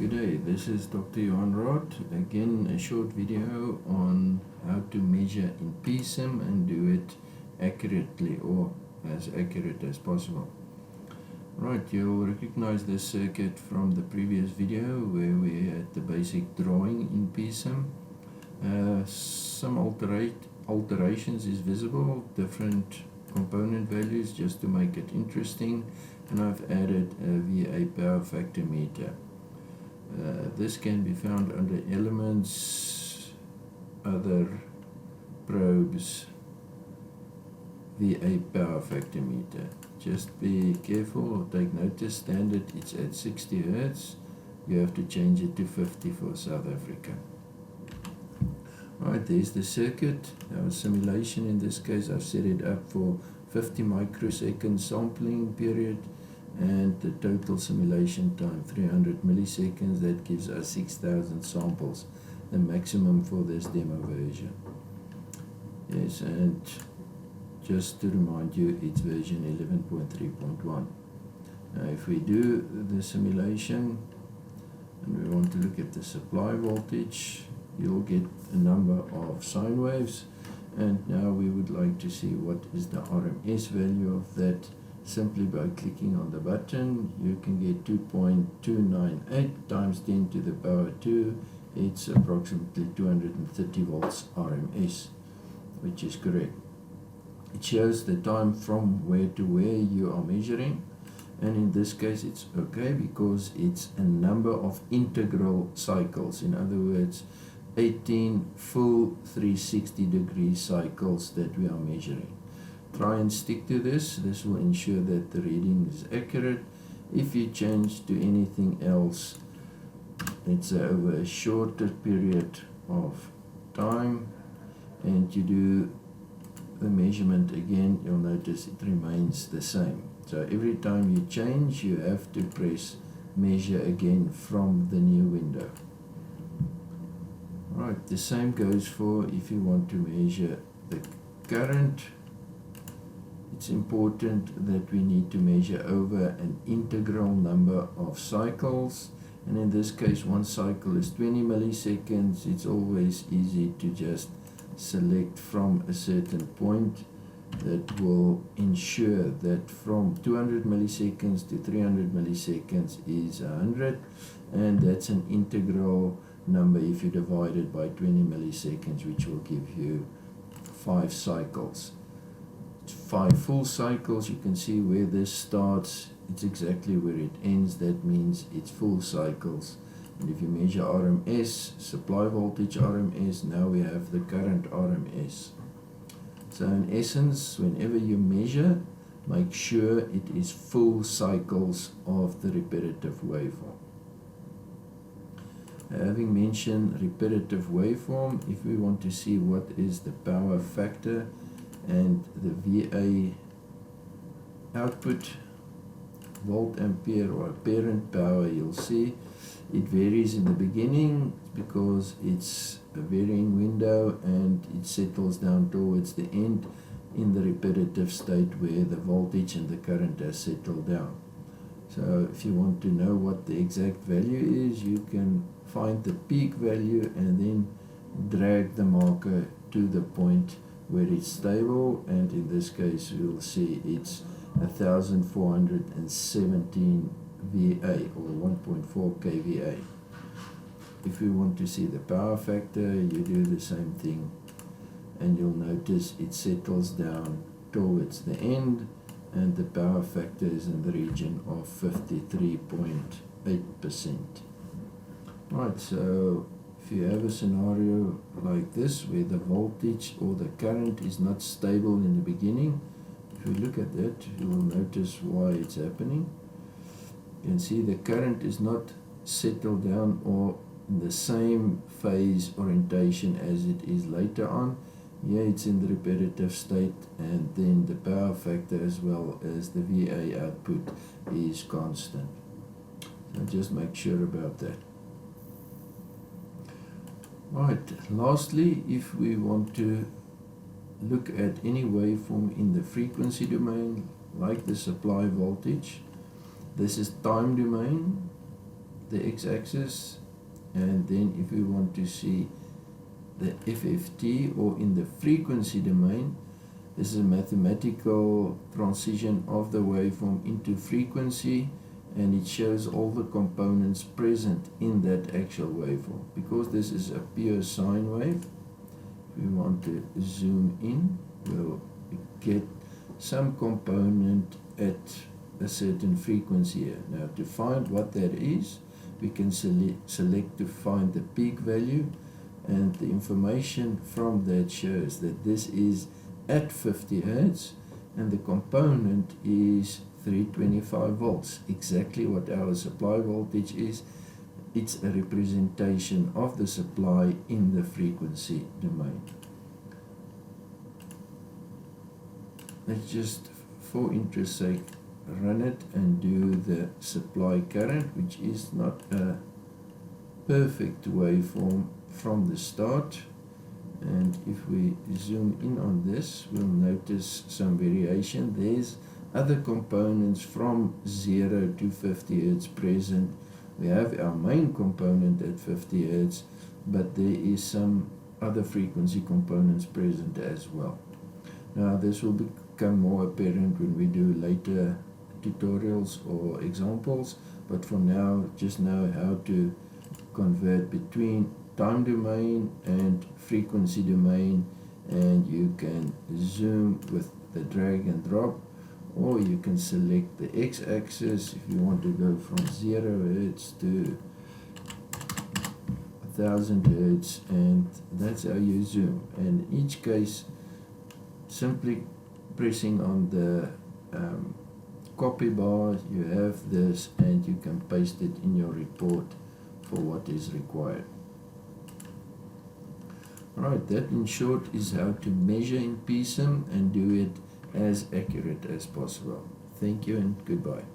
Good day, this is Dr. Johan Roth. Again, a short video on how to measure in PSIM and do it accurately or as accurate as possible. Right, you'll recognize this circuit from the previous video where we had the basic drawing in PSIM. Some alterations is visible, different component values just to make it interesting, and I've added a VA power factor meter. This can be found under Elements, Other, Probes, VA power factor meter. Just be careful or take notice, standard it's at 60 Hz. You have to change it to 50 for South Africa. Right, there's the circuit. Our simulation in this case, I've set it up for 50 microsecond sampling period, and the total simulation time 300 milliseconds. That gives us 6,000 samples, the maximum for this demo version. Yes, and just to remind you, it's version 11.3.1. Now if we do the simulation and we want to look at the supply voltage, you'll get a number of sine waves, and now we would like to see what is the RMS value of that. Simply by clicking on the button, you can get 2.298 times 10 to the power 2. It's approximately 230 volts RMS, which is correct. It shows the time from where to where you are measuring, and in this case it's okay because it's a number of integral cycles. In other words, 18 full 360-degree cycles that we are measuring. Try and stick to this. This will ensure that the reading is accurate. If you change to anything else, it's over a shorter period of time, and you do the measurement again, you'll notice it remains the same. So every time you change, you have to press measure again from the new window. Right, the same goes for if you want to measure the current. It's important that we need to measure over an integral number of cycles, and in this case one cycle is 20 milliseconds. It's always easy to just select from a certain point. That will ensure that from 200 milliseconds to 300 milliseconds is 100, and that's an integral number if you divide it by 20 milliseconds, which will give you 5 cycles. 5 full cycles. You can see where this starts, it's exactly where it ends. That means it's full cycles. And if you measure RMS, supply voltage RMS, now we have the current RMS. So in essence, whenever you measure, make sure it is full cycles of the repetitive waveform. Having mentioned repetitive waveform, if we want to see what is the power factor and the VA output, volt ampere or apparent power, you'll see it varies in the beginning because it's a varying window, and it settles down towards the end in the repetitive state where the voltage and the current has settled down. So if you want to know what the exact value is, you can find the peak value and then drag the marker to the point where it's stable, and in this case you'll see it's 1417 VA or 1.4 kVA. If we want to see the power factor, you do the same thing, and you'll notice it settles down towards the end, and the power factor is in the region of 53.8%. Right, so if you have a scenario like this where the voltage or the current is not stable in the beginning, if you look at that, you will notice why it's happening. You can see the current is not settled down or in the same phase orientation as it is later on. Here it's in the repetitive state, and then the power factor as well as the VA output is constant. So just make sure about that. Right, lastly, if we want to look at any waveform in the frequency domain, like the supply voltage, this is time domain. the x-axis, and then if we want to see the FFT, or in the frequency domain, this is a mathematical transition of the waveform into frequency, and it shows all the components present in that actual waveform. Because this is a pure sine wave, if we want to zoom in, we'll get some component at a certain frequency here. Now, to find what that is, we can select to find the peak value, and the information from that shows that this is at 50 Hertz, and the component is 325 volts, exactly what our supply voltage is. It's a representation of the supply in the frequency domain. Let's just, for interest's sake, run it and do the supply current, which is not a perfect waveform from the start. And if we zoom in on this, we'll notice some variation. There's other components from 0 to 50 Hertz present. We have our main component at 50 Hertz, but there is some other frequency components present as well. Now, this will become more apparent when we do later tutorials or examples, but for now, just know how to convert between time domain and frequency domain, and you can zoom with the drag and drop, or you can select the x-axis if you want to go from 0 Hertz to 1000 Hertz, and that's how you zoom. And in each case, simply pressing on the copy bar, you have this, and you can paste it in your report for what is required. Alright, that in short is how to measure in PSIM and do it as accurate as possible. Thank you and goodbye.